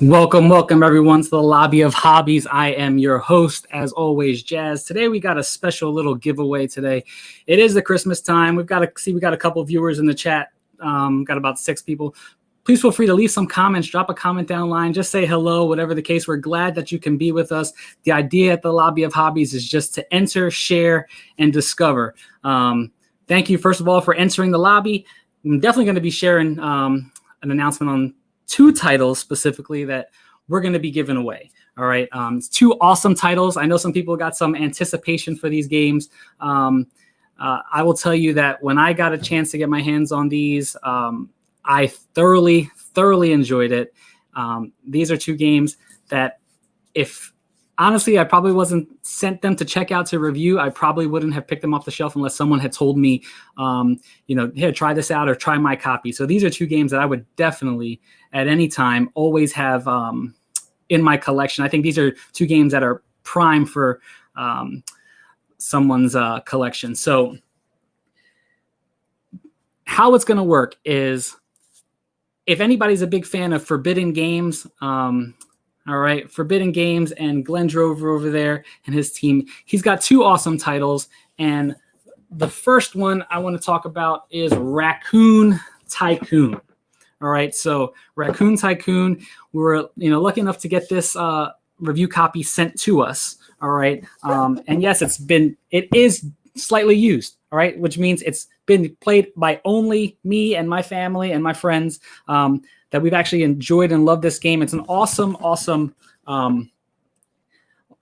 Welcome everyone to the Lobby of Hobbies. I am your host, as always, Jazz. Today we got a special little giveaway today. It is the Christmas time. We got a couple of viewers in the chat. Got about 6 people. Please feel free to leave some comments, drop a comment down line, just say hello, whatever the case. We're glad that you can be with us. The idea at the Lobby of Hobbies is just to enter, share, and discover. Thank you, first of all, for entering the lobby. I'm definitely going to be sharing an announcement on 2 titles specifically that we're going to be giving away. All right. It's 2 awesome titles. I know some people got some anticipation for these games. I will tell you that when I got a chance to get my hands on these, I thoroughly enjoyed it. These are 2 games that honestly, I probably wasn't sent them to check out to review. I probably wouldn't have picked them off the shelf unless someone had told me, hey, try this out or try my copy. So these are 2 games that I would definitely at any time always have in my collection. I think these are 2 games that are prime for someone's collection. So how it's going to work is if anybody's a big fan of Forbidden Games, all right, Forbidden Games and Glenn Drover over there and his team. He's got 2 awesome titles, and the first one I want to talk about is Raccoon Tycoon. All right, so Raccoon Tycoon, we were lucky enough to get this review copy sent to us. All right, and yes, it is slightly used. All right, which means it's been played by only me and my family and my friends. That we've actually enjoyed and loved this game. It's an awesome, I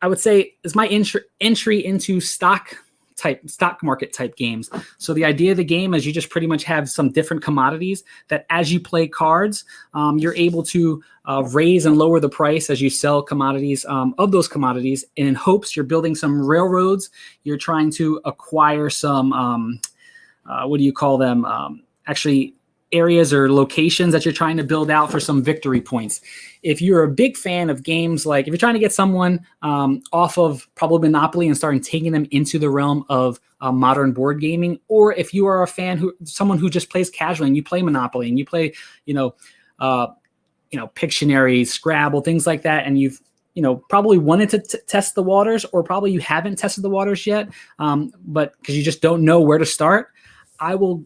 would say is my entry into stock market type games. So the idea of the game is you just pretty much have some different commodities that as you play cards, you're able to raise and lower the price as you sell commodities of those commodities. And in hopes you're building some railroads, you're trying to acquire some, what do you call them? Actually, areas or locations that you're trying to build out for some victory points. If you're a big fan of games, like if you're trying to get someone off of probably Monopoly and starting taking them into the realm of modern board gaming, or if you are a fan someone who just plays casually and you play Monopoly and you play, Pictionary, Scrabble, things like that, and you've probably wanted to test the waters, or probably you haven't tested the waters yet, but because you just don't know where to start, I will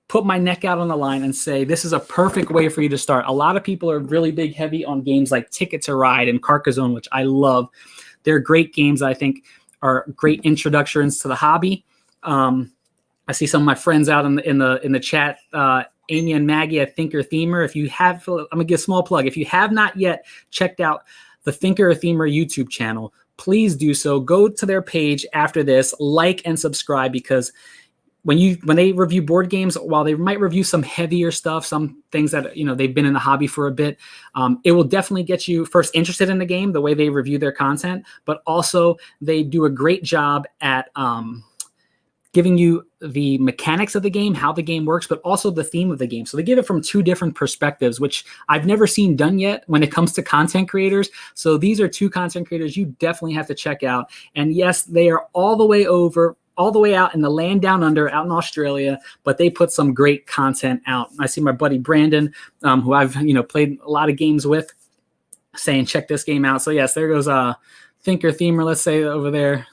put my neck out on the line and say this is a perfect way for you to start. A lot of people are really big heavy on games like Ticket to Ride and Carcassonne, which I love. They're great games that I think are great introductions to the hobby. I see some of my friends out in the chat, Amy and Maggie at Thinker Themer. I'm gonna give a small plug. If you have not yet checked out the Thinker Themer YouTube channel, please do so. Go to their page after this, like and subscribe, because when they review board games, while they might review some heavier stuff, some things that they've been in the hobby for a bit, it will definitely get you first interested in the game, the way they review their content, but also they do a great job at giving you the mechanics of the game, how the game works, but also the theme of the game. So they give it from 2 different perspectives, which I've never seen done yet when it comes to content creators. So these are 2 content creators you definitely have to check out. And yes, they are all the way out in the land down under, out in Australia, but they put some great content out. I see my buddy Brandon, who I've played a lot of games with, saying check this game out. So yes, there goes Thinker Themer, let's say, over there,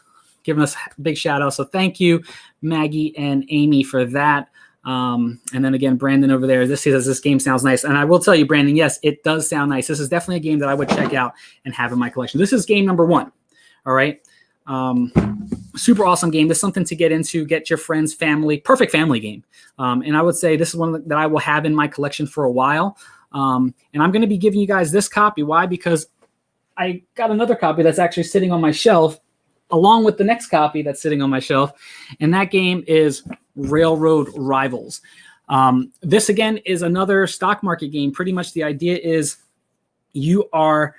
giving us a big shout out. So thank you, Maggie and Amy, for that. And then again, Brandon over there, this says this game sounds nice. And I will tell you, Brandon, yes, it does sound nice. This is definitely a game that I would check out and have in my collection. This is game number 1. All right. Super awesome game. This is something to get into, get your friends, family, perfect family game. And I would say this is one that I will have in my collection for a while. And I'm going to be giving you guys this copy. Why? Because I got another copy that's actually sitting on my shelf along with the next copy that's sitting on my shelf. And that game is Railroad Rivals. This again is another stock market game. Pretty much the idea is you are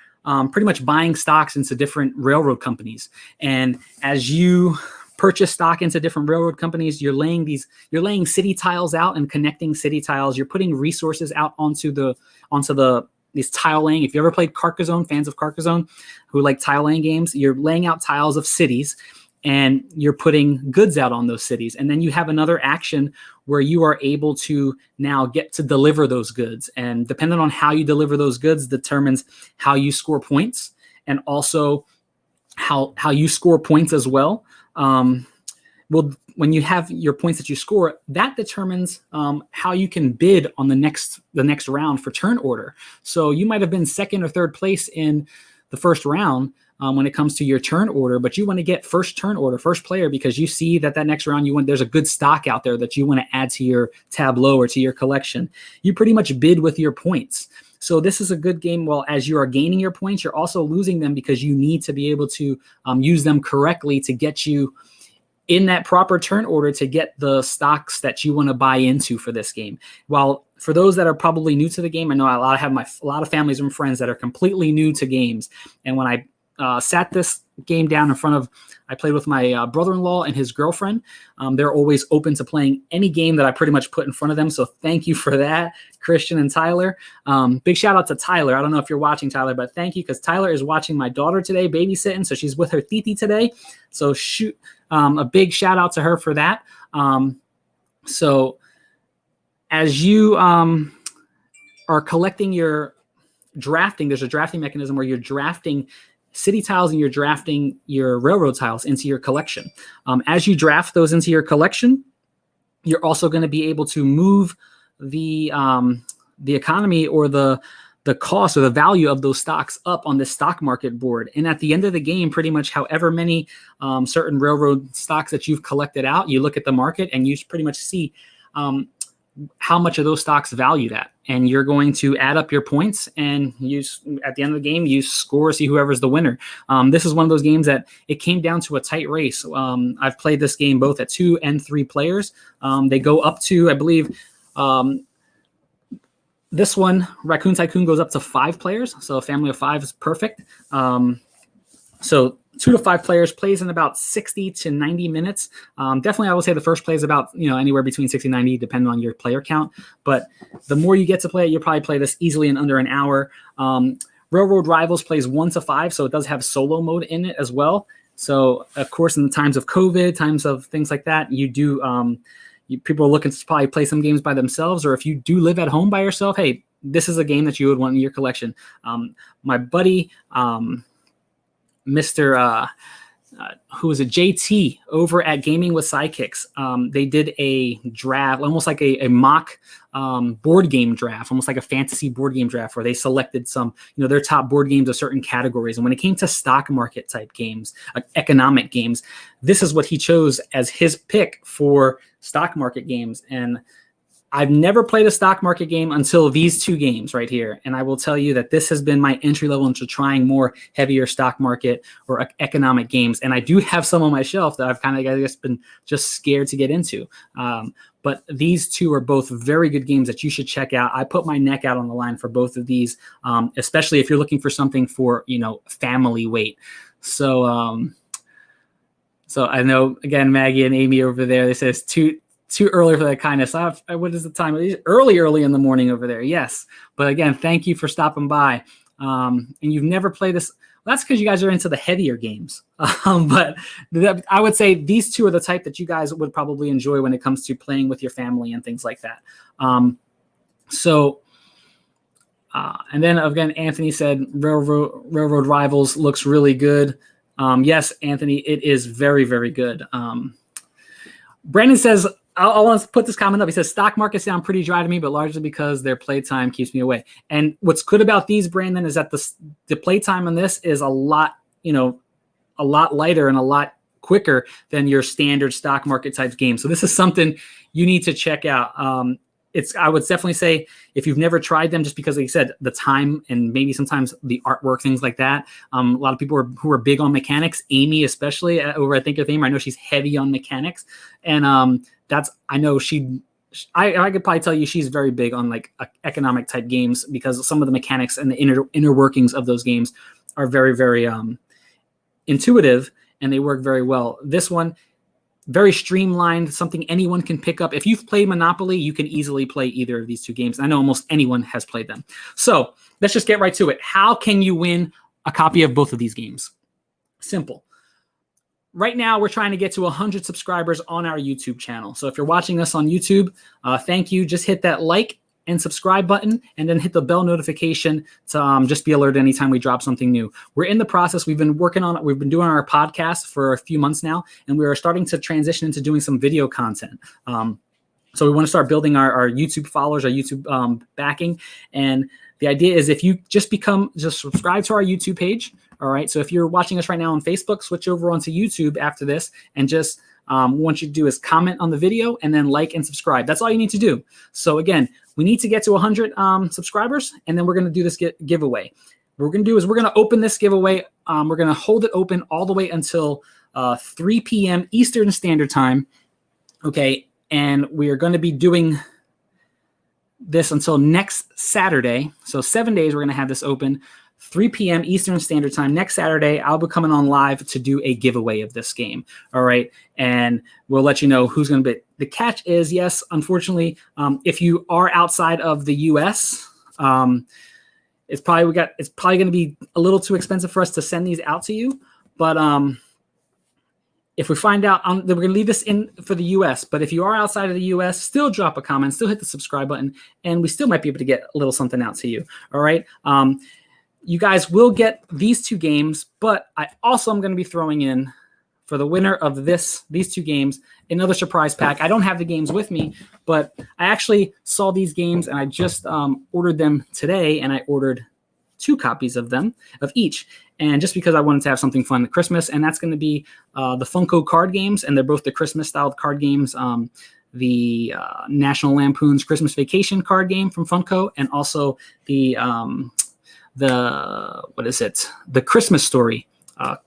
pretty much buying stocks into different railroad companies. And as you purchase stock into different railroad companies, you're laying city tiles out and connecting city tiles. You're putting resources out onto these tile laying. If you ever played Carcassonne, fans of Carcassonne who like tile laying games, you're laying out tiles of cities. and you're putting goods out on those cities. And then you have another action where you are able to now get to deliver those goods. And depending on how you deliver those goods determines how you score points, and also how you score points as well. Well, when you have your points that you score, that determines how you can bid on the next round for turn order. So you might have been second or third place in the first round when it comes to your turn order, but you want to get first turn order, first player, because you see that next round there's a good stock out there that you want to add to your tableau or to your collection. You pretty much bid with your points. So this is a good game. Well, as you are gaining your points, you're also losing them because you need to be able to use them correctly to get you in that proper turn order to get the stocks that you want to buy into for this game. While for those that are probably new to the game, I know I have a lot of families and friends that are completely new to games. And when I sat this game down in front of, I played with my brother-in-law and his girlfriend. They're always open to playing any game that I pretty much put in front of them. So thank you for that, Christian and Tyler. Big shout out to Tyler. I don't know if you're watching, Tyler, but thank you, because Tyler is watching my daughter today, babysitting. So she's with her titi today. So a big shout out to her for that. So as you are collecting your drafting, there's a drafting mechanism where you're drafting city tiles and you're drafting your railroad tiles into your collection. As you draft those into your collection, you're also going to be able to move the economy or the cost or the value of those stocks up on the stock market board. And at the end of the game, pretty much however many certain railroad stocks that you've collected out, you look at the market and you pretty much see how much of those stocks valued at. And you're going to add up your points, and at the end of the game, you score, see whoever's the winner. This is one of those games that it came down to a tight race. I've played this game both at 2 and 3 players. They go up to, I believe, this one, Raccoon Tycoon, goes up to 5 players. So a family of 5 is perfect. So 2 to 5 players, plays in about 60 to 90 minutes. Definitely, I would say the first play is about anywhere between 60 and 90, depending on your player count. But the more you get to play it, you'll probably play this easily in under an hour. Railroad Rivals plays 1 to 5, so it does have solo mode in it as well. So, of course, in the times of COVID, times of things like that, you do people are looking to probably play some games by themselves, or if you do live at home by yourself, hey, this is a game that you would want in your collection. My buddy, Mr. Who was it? JT over at Gaming with Sidekicks. They did a draft, almost like a mock board game draft, almost like a fantasy board game draft, where they selected some, their top board games of certain categories. And when it came to stock market type games, economic games, this is what he chose as his pick for stock market games. And I've never played a stock market game until these 2 games right here. And I will tell you that this has been my entry level into trying more heavier stock market or economic games. And I do have some on my shelf that I've kind of, been just scared to get into. But these 2 are both very good games that you should check out. I put my neck out on the line for both of these, especially if you're looking for something for, family weight. So, so I know, again, Maggie and Amy over there, they say it's too early for that kindness. What is the time? It's early in the morning over there. Yes. But again, thank you for stopping by. And you've never played this. Well, that's because you guys are into the heavier games. But I would say these 2 are the type that you guys would probably enjoy when it comes to playing with your family and things like that. And then again, Anthony said Railroad Rivals looks really good. Yes, Anthony, it is very, very good. Brandon says, I want to put this comment up. He says, stock markets sound pretty dry to me, but largely because their playtime keeps me away. And what's good about these, Brandon, is that the playtime on this is a lot lighter and a lot quicker than your standard stock market type game. So this is something you need to check out. I would definitely say if you've never tried them, just because, like you said, the time and maybe sometimes the artwork, things like that. A lot of people who are big on mechanics, Amy especially over at Think Your Theme, I know she's heavy on mechanics, and I know I could probably tell you she's very big on like economic type games, because some of the mechanics and the inner workings of those games are very, very intuitive, and they work very well. This one, very streamlined, something anyone can pick up. If you've played Monopoly, you can easily play either of these 2 games. I know almost anyone has played them. So let's just get right to it. How can you win a copy of both of these games? Simple. right now we're trying to get to 100 subscribers on our YouTube channel. So if you're watching us on YouTube, thank you. Just hit that like and subscribe button, and then hit the bell notification to just be alerted anytime we drop something new. We're in the process. We've been working on it. We've been doing our podcast for a few months now, and we are starting to transition into doing some video content. So we want to start building our YouTube followers, our YouTube backing. And the idea is if you just subscribe to our YouTube page. All right. So if you're watching us right now on Facebook, switch over onto YouTube after this, and just what you do is comment on the video and then like and subscribe. That's all you need to do. So again, we need to get to 100 subscribers, and then we're going to do this giveaway. What we're going to do is we're going to open this giveaway. We're going to hold it open all the way until 3 p.m. Eastern Standard Time. Okay. And we are going to be doing this until next Saturday. So 7 days we're going to have this open. 3 p.m. Eastern Standard Time. Next Saturday, I'll be coming on live to do a giveaway of this game. All right. And we'll let you know who's going to be. The catch is, yes, unfortunately, if you are outside of the U.S., it's probably going to be a little too expensive for us to send these out to you. But if we find out, then we're going to leave this in for the U.S. But if you are outside of the U.S., still drop a comment, still hit the subscribe button, and we still might be able to get a little something out to you. All right. You guys will get these 2 games, but I also am going to be throwing in, for the winner of these 2 games, another surprise pack. I don't have the games with me, but I actually saw these games, and I just ordered them today, and I ordered 2 copies of them, of each. And just because I wanted to have something fun at Christmas, and that's going to be the Funko card games, and they're both the Christmas-styled card games. The National Lampoon's Christmas Vacation card game from Funko, and also the Christmas Story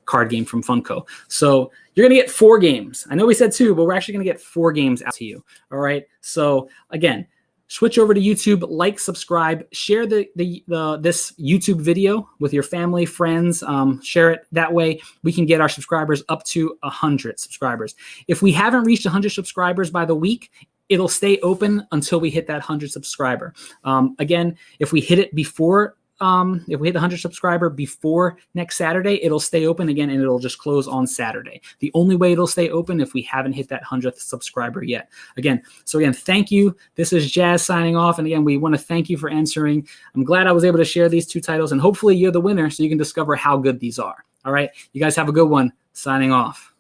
card game from Funko. So you're going to get 4 games. I know we said 2, but we're actually going to get 4 games out to you. All right. So again, switch over to YouTube, like, subscribe, share this YouTube video with your family, friends. Share it. That way we can get our subscribers up to 100 subscribers. If we haven't reached 100 subscribers by the week, it'll stay open until we hit that 100 subscriber. Again, if we hit it before if we hit the 100 subscriber before next Saturday, it'll stay open again, and it'll just close on Saturday. The only way it'll stay open if we haven't hit that 100th subscriber yet. Again, thank you. This is Jazz signing off. And again, we want to thank you for answering. I'm glad I was able to share these 2 titles, and hopefully you're the winner so you can discover how good these are. All right. You guys have a good one. Signing off.